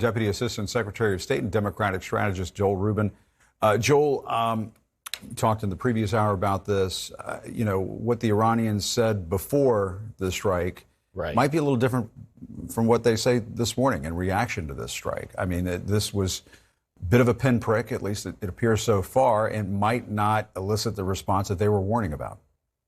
Deputy Assistant Secretary of State and Democratic strategist Joel Rubin. Joel, talked in the previous hour about this. What the Iranians said before the strike might be a little different from what they say this morning in reaction to this strike. I mean, this was a bit of a pinprick, at least it appears so far, and might not elicit the response that they were warning about.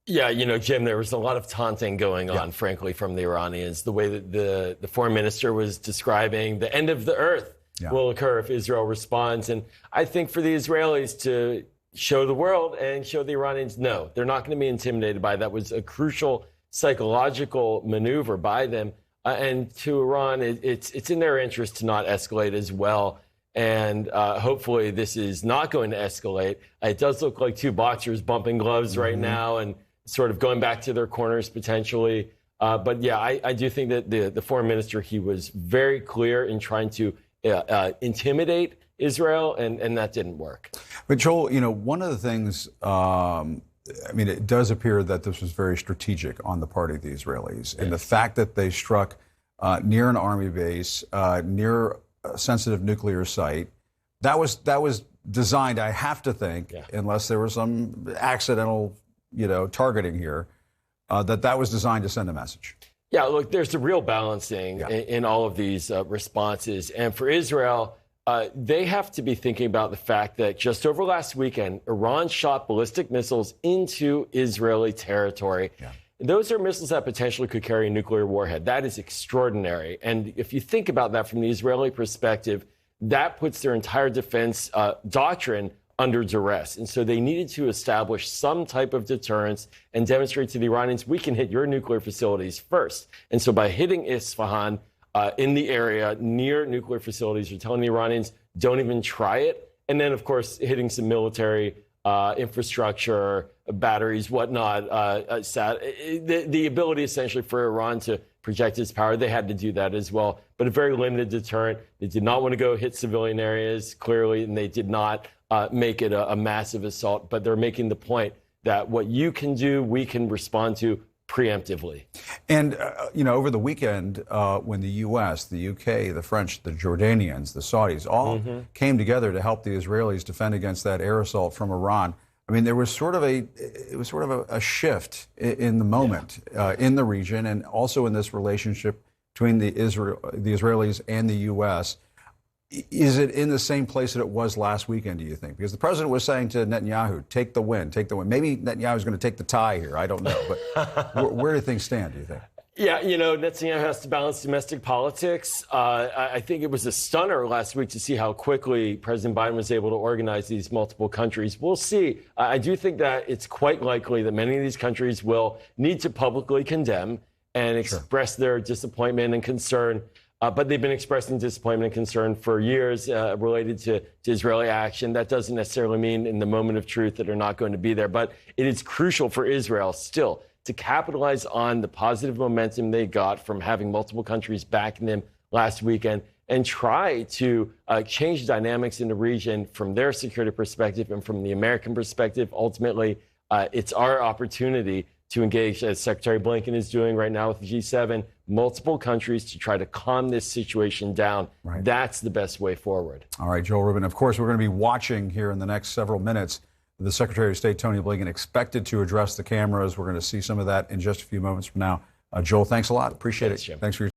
Yeah, Jim, there was a lot of taunting going on, frankly, from the Iranians. The way that the foreign minister was describing the end of the earth will occur if Israel responds. And I think for the Israelis to show the world and show the Iranians, no, they're not going to be intimidated by that was a crucial psychological maneuver by them. And to Iran, it's in their interest to not escalate as well. And hopefully this is not going to escalate. It does look like two boxers bumping gloves right now and sort of going back to their corners potentially. But yeah, I do think that the foreign minister, he was very clear in trying to intimidate Israel, and that didn't work. But Joel, one of the things, it does appear that this was very strategic on the part of the Israelis. And the fact that they struck near an army base, near a sensitive nuclear site, that was designed, I have to think, unless there was some accidental targeting here, that was designed to send a message. Yeah, look, there's a real balancing in all of these responses. And for Israel, they have to be thinking about the fact that just over last weekend, Iran shot ballistic missiles into Israeli territory. Those are missiles that potentially could carry a nuclear warhead. That is extraordinary. And if you think about that from the Israeli perspective, that puts their entire defense doctrine under duress. And so they needed to establish some type of deterrence and demonstrate to the Iranians, we can hit your nuclear facilities first. And so by hitting Isfahan in the area near nuclear facilities, you're telling the Iranians, don't even try it. And then, of course, hitting some military infrastructure, batteries, whatnot, the ability essentially for Iran to project its power, they had to do that as well. But a very limited deterrent. They did not want to go hit civilian areas, clearly, and they did not make it a massive assault. But they're making the point that what you can do, we can respond to preemptively. And, over the weekend, when the U.S., the U.K., the French, the Jordanians, the Saudis all came together to help the Israelis defend against that air assault from Iran, I mean, there was sort of a shift in the moment in the region and also in this relationship between the Israelis and the U.S. Is it in the same place that it was last weekend, do you think? Because the president was saying to Netanyahu, take the win, take the win. Maybe Netanyahu's going to take the tie here. I don't know. But where do things stand, do you think? Yeah, Netanyahu has to balance domestic politics. I think it was a stunner last week to see how quickly President Biden was able to organize these multiple countries. We'll see. I do think that it's quite likely that many of these countries will need to publicly condemn and express their disappointment and concern. But they've been expressing disappointment and concern for years related to Israeli action. That doesn't necessarily mean in the moment of truth that they're not going to be there. But it is crucial for Israel still to capitalize on the positive momentum they got from having multiple countries backing them last weekend and try to change dynamics in the region from their security perspective and from the American perspective. Ultimately, it's our opportunity to engage, as Secretary Blinken is doing right now with the G7, multiple countries to try to calm this situation down. That's the best way forward. All right, Joel Rubin. Of course, we're going to be watching here in the next several minutes. The Secretary of State, Tony Blinken, expected to address the cameras. We're going to see some of that in just a few moments from now. Joel, thanks a lot. Appreciate it. Jim. Thanks for your